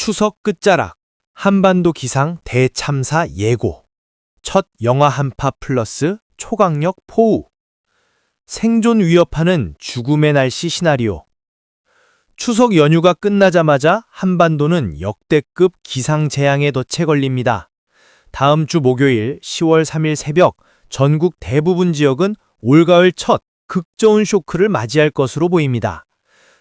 추석 끝자락, 한반도 기상 대참사 예고, 첫 영하 한파 플러스 초강력 폭우, 생존 위협하는 죽음의 날씨 시나리오. 추석 연휴가 끝나자마자 한반도는 역대급 기상재앙의 덫에 걸립니다. 다음 주 목요일 10월 3일 새벽 전국 대부분 지역은 올가을 첫 극저온 쇼크를 맞이할 것으로 보입니다.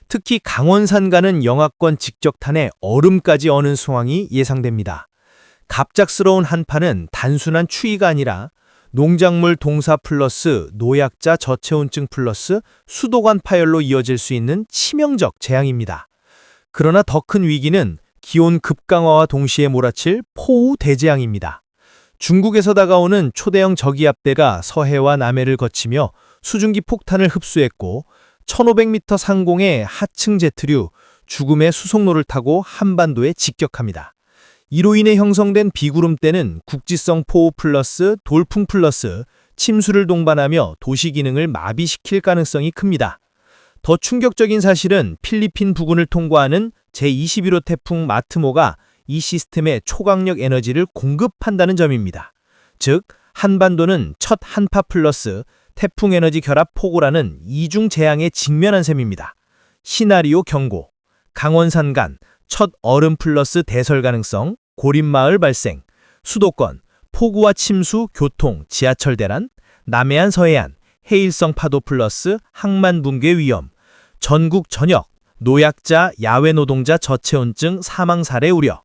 특히 강원 산간은 영하권 직접탄에 얼음까지 어는 상황이 예상됩니다. 갑작스러운 한파는 단순한 추위가 아니라 농작물 동사 플러스 노약자 저체온증 플러스 수도관 파열로 이어질 수 있는 치명적 재앙입니다. 그러나 더 큰 위기는 기온 급강화와 동시에 몰아칠 폭우 대재앙입니다. 중국에서 다가오는 초대형 저기압대가 서해와 남해를 거치며 수증기 폭탄을 흡수했고 1500m 상공의 하층 제트류, 죽음의 수송로를 타고 한반도에 직격합니다. 이로 인해 형성된 비구름대는 국지성 폭우 플러스 돌풍 플러스 침수를 동반하며 도시 기능을 마비시킬 가능성이 큽니다. 더 충격적인 사실은 필리핀 부근을 통과하는 제21호 태풍 마트모가 이 시스템에 초강력 에너지를 공급한다는 점입니다. 즉, 한반도는 첫 한파 플러스 태풍 에너지 결합 폭우라는 이중 재앙에 직면한 셈입니다. 시나리오 경고, 강원 산간, 첫 얼음 플러스 대설 가능성, 고립마을 발생, 수도권, 폭우와 침수, 교통, 지하철 대란, 남해안 서해안, 해일성 파도 플러스 항만 붕괴 위험, 전국 전역, 노약자, 야외 노동자 저체온증 사망 사례 우려.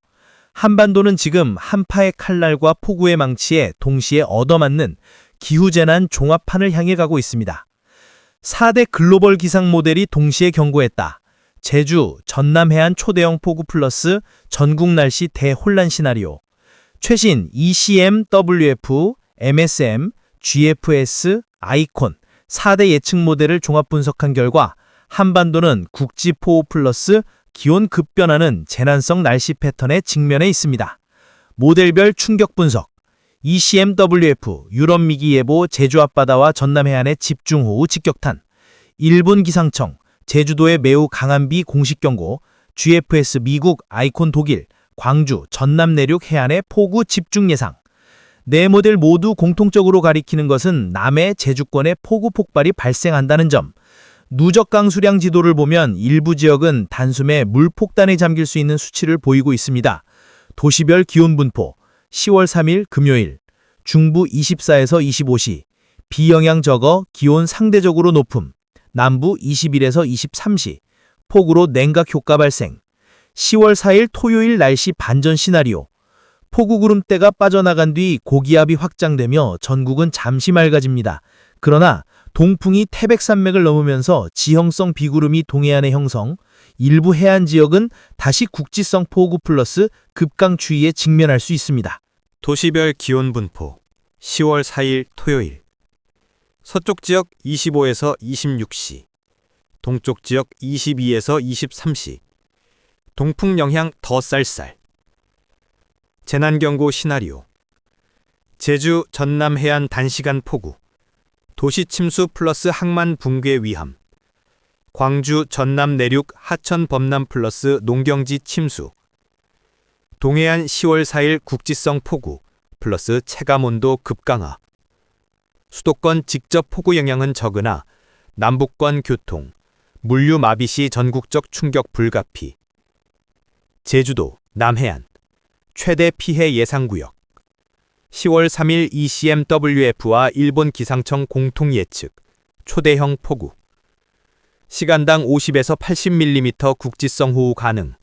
한반도는 지금 한파의 칼날과 폭우의 망치에 동시에 얻어맞는 기후재난 종합판을 향해 가고 있습니다. 4대 글로벌 기상 모델이 동시에 경고했다. 제주, 전남 해안 초대형 폭우 플러스 전국 날씨 대혼란 시나리오. 최신 ECMWF, MSM, GFS, 아이콘 4대 예측 모델을 종합 분석한 결과 한반도는 국지폭우 플러스 기온 급변하는 재난성 날씨 패턴에 직면해 있습니다. 모델별 충격 분석. ECMWF, 유럽 미기 예보 제주 앞바다와 전남 해안의 집중호우 직격탄. 일본 기상청, 제주도의 매우 강한 비 공식 경고. GFS 미국, 아이콘 독일, 광주, 전남 내륙 해안의 폭우 집중 예상. 네 모델 모두 공통적으로 가리키는 것은 남해 제주권의 폭우 폭발이 발생한다는 점. 누적 강수량 지도를 보면 일부 지역은 단숨에 물폭탄에 잠길 수 있는 수치를 보이고 있습니다. 도시별 기온 분포. 10월 3일 금요일, 중부 24에서 25시, 비영향 적어 기온 상대적으로 높음, 남부 21에서 23시, 폭우로 냉각 효과 발생. 10월 4일 토요일 날씨 반전 시나리오. 폭우 구름대가 빠져나간 뒤 고기압이 확장되며 전국은 잠시 맑아집니다. 그러나 동풍이 태백산맥을 넘으면서 지형성 비구름이 동해안에 형성, 일부 해안 지역은 다시 국지성 폭우 플러스 급강추위에 직면할 수 있습니다. 도시별 기온 분포. 10월 4일 토요일. 서쪽 지역 25에서 26시, 동쪽 지역 22에서 23시, 동풍 영향 더 쌀쌀. 재난경고 시나리오. 제주, 전남 해안 단시간 폭우, 도시 침수 플러스 항만 붕괴 위험. 광주, 전남 내륙 하천 범람 플러스 농경지 침수. 동해안 10월 4일 국지성 폭우 플러스 체감온도 급강하. 수도권 직접 폭우 영향은 적으나 남북권 교통, 물류 마비 시 전국적 충격 불가피. 제주도, 남해안 최대 피해 예상구역. 10월 3일 ECMWF와 일본 기상청 공통 예측, 초대형 폭우. 시간당 50에서 80mm 국지성 호우 가능.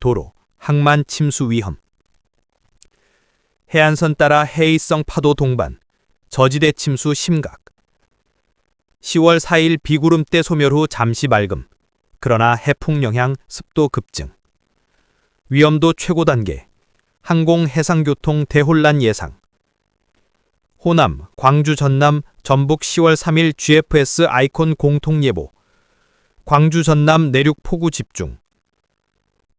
도로, 항만 침수 위험. 해안선 따라 해일성 파도 동반, 저지대 침수 심각. 10월 4일 비구름대 소멸 후 잠시 맑음. 그러나 해풍 영향, 습도 급증. 위험도 최고 단계. 항공 해상교통 대혼란 예상. 호남, 광주 전남, 전북 10월 3일 GFS 아이콘 공통예보. 광주 전남 내륙 폭우 집중.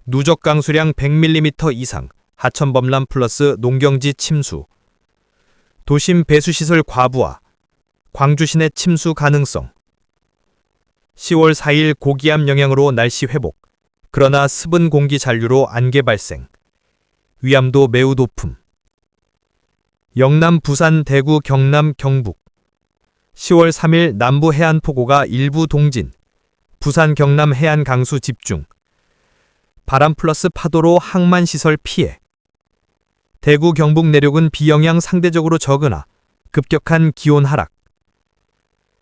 누적 강수량 100mm 이상, 하천 범람 플러스 농경지 침수. 도심 배수시설 과부하, 광주 시내 침수 가능성. 10월 4일 고기압 영향으로 날씨 회복, 그러나 습은 공기 잔류로 안개 발생. 위암도 매우 높음. 영남, 부산, 대구, 경남, 경북. 10월 3일 남부 해안 폭우가 일부 동진. 부산, 경남 해안 강수 집중. 바람 플러스 파도로 항만시설 피해. 대구, 경북 내륙은 비영향 상대적으로 적으나 급격한 기온 하락.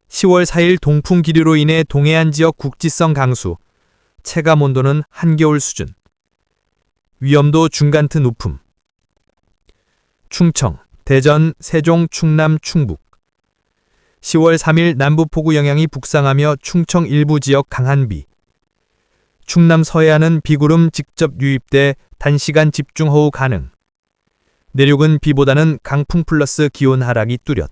10월 4일 동풍 기류로 인해 동해안 지역 국지성 강수. 체감 온도는 한겨울 수준. 위험도 중간트 높음. 충청, 대전, 세종, 충남, 충북. 10월 3일 남부폭우 영향이 북상하며 충청 일부 지역 강한 비. 충남 서해안은 비구름 직접 유입돼 단시간 집중호우 가능. 내륙은 비보다는 강풍 플러스 기온 하락이 뚜렷.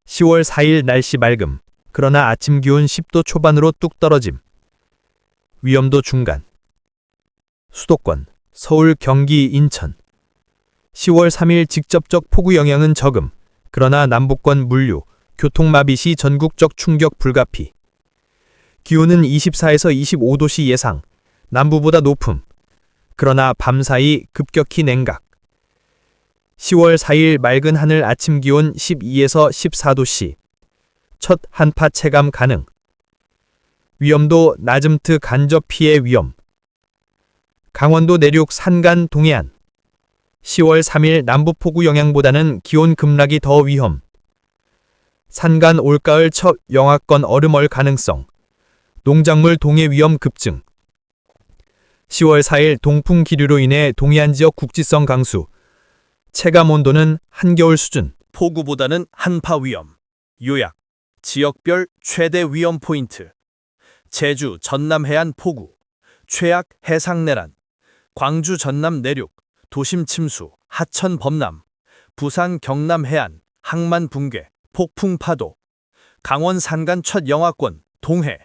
10월 4일 날씨 맑음. 그러나 아침 기온 10도 초반으로 뚝 떨어짐. 위험도 중간. 수도권, 서울, 경기, 인천. 10월 3일 직접적 폭우 영향은 적음. 그러나 남부권 물류, 교통마비 시 전국적 충격 불가피. 기온은 24에서 25도씨 예상. 남부보다 높음. 그러나 밤사이 급격히 냉각. 10월 4일 맑은 하늘 아침 기온 12에서 14도씨. 첫 한파 체감 가능. 위험도 낮음트 간접 피해 위험. 강원도 내륙 산간 동해안. 10월 3일 남부폭우 영향보다는 기온 급락이 더 위험. 산간 올가을 첫 영하권 얼음얼 가능성. 농작물 동해 위험 급증. 10월 4일 동풍 기류로 인해 동해안 지역 국지성 강수. 체감 온도는 한겨울 수준. 폭우보다는 한파 위험. 요약. 지역별 최대 위험 포인트. 제주 전남 해안 폭우. 최악 해상 내란. 광주 전남 내륙. 도심 침수. 하천 범람. 부산 경남 해안. 항만 붕괴. 폭풍 파도. 강원 산간 첫 영하권. 동해.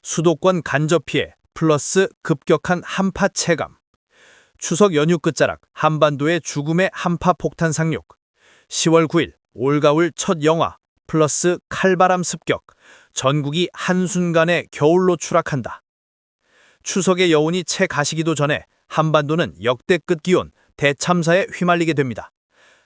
수도권 간접 피해. 플러스 급격한 한파 체감. 추석 연휴 끝자락. 한반도의 죽음의 한파 폭탄 상륙. 10월 9일 올가을 첫 영하. 플러스 칼바람 습격. 전국이 한순간에 겨울로 추락한다. 추석의 여운이 채 가시기도 전에 한반도는 역대급 기온 대참사에 휘말리게 됩니다.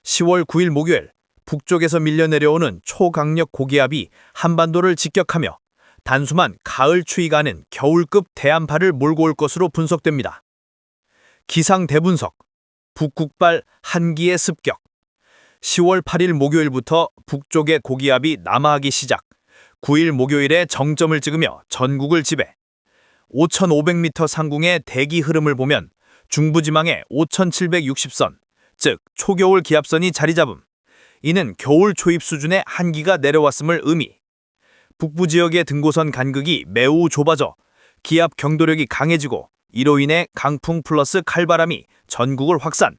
10월 9일 목요일 북쪽에서 밀려 내려오는 초강력 고기압이 한반도를 직격하며 단숨한 가을 추위가 아닌 겨울급 대한파를 몰고 올 것으로 분석됩니다. 기상 대분석. 북극발 한기의 습격. 10월 8일 목요일부터 북쪽의 고기압이 남하하기 시작. 9일 목요일에 정점을 찍으며 전국을 지배. 5,500m 상공의 대기 흐름을 보면 중부지방에 5,760선, 즉 초겨울 기압선이 자리 잡음. 이는 겨울 초입 수준의 한기가 내려왔음을 의미. 북부 지역의 등고선 간극이 매우 좁아져 기압 경도력이 강해지고 이로 인해 강풍 플러스 칼바람이 전국을 확산.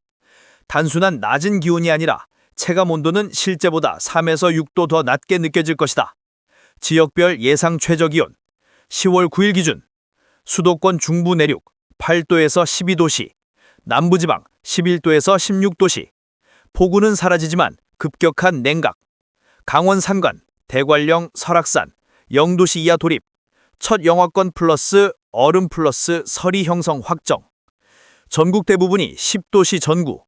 단순한 낮은 기온이 아니라 체감 온도는 실제보다 3에서 6도 더 낮게 느껴질 것이다. 지역별 예상 최저기온. 10월 9일 기준 수도권 중부 내륙 8도에서 12도씨, 남부지방 11도에서 16도씨. 폭우는 사라지지만 급격한 냉각. 강원 산간, 대관령, 설악산 0도씨 이하 돌입. 첫 영하권 플러스 얼음 플러스 서리 형성 확정. 전국 대부분이 10도씨 전구.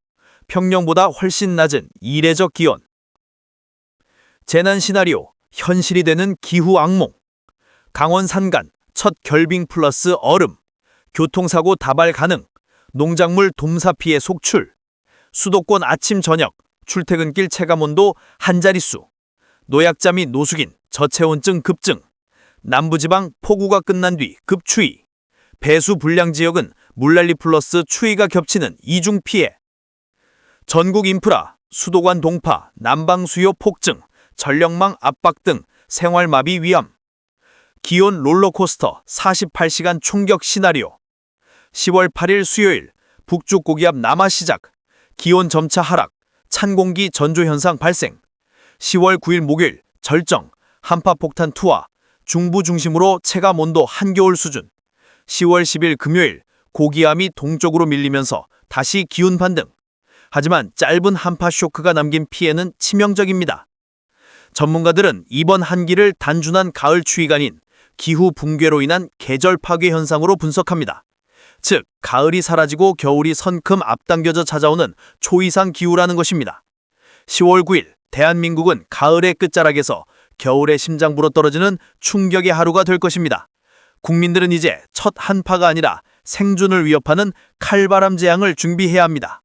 평년보다 훨씬 낮은 이례적 기온. 재난 시나리오. 현실이 되는 기후 악몽. 강원 산간 첫 결빙 플러스 얼음. 교통사고 다발 가능. 농작물 dom사 피해 속출. 수도권 아침 저녁 출퇴근길 체감온도 한자릿수. 노약자 및 노숙인 저체온증 급증. 남부지방 폭우가 끝난 뒤 급추위. 배수 불량 지역은 물난리 플러스 추위가 겹치는 이중 피해. 전국 인프라, 수도관 동파, 난방 수요 폭증, 전력망 압박 등 생활마비 위험. 기온 롤러코스터 48시간 총격 시나리오. 10월 8일 수요일 북쪽 고기압 남하 시작. 기온 점차 하락, 찬 공기 전조 현상 발생. 10월 9일 목요일 절정, 한파폭탄 투하. 중부 중심으로 체감 온도 한겨울 수준. 10월 10일 금요일 고기압이 동쪽으로 밀리면서 다시 기온 반등. 하지만 짧은 한파 쇼크가 남긴 피해는 치명적입니다. 전문가들은 이번 한기를 단순한 가을 추위가 아닌 기후 붕괴로 인한 계절 파괴 현상으로 분석합니다. 즉, 가을이 사라지고 겨울이 성큼 앞당겨져 찾아오는 초이상 기후라는 것입니다. 10월 9일, 대한민국은 가을의 끝자락에서 겨울의 심장부로 떨어지는 충격의 하루가 될 것입니다. 국민들은 이제 첫 한파가 아니라 생존을 위협하는 칼바람 재앙을 준비해야 합니다.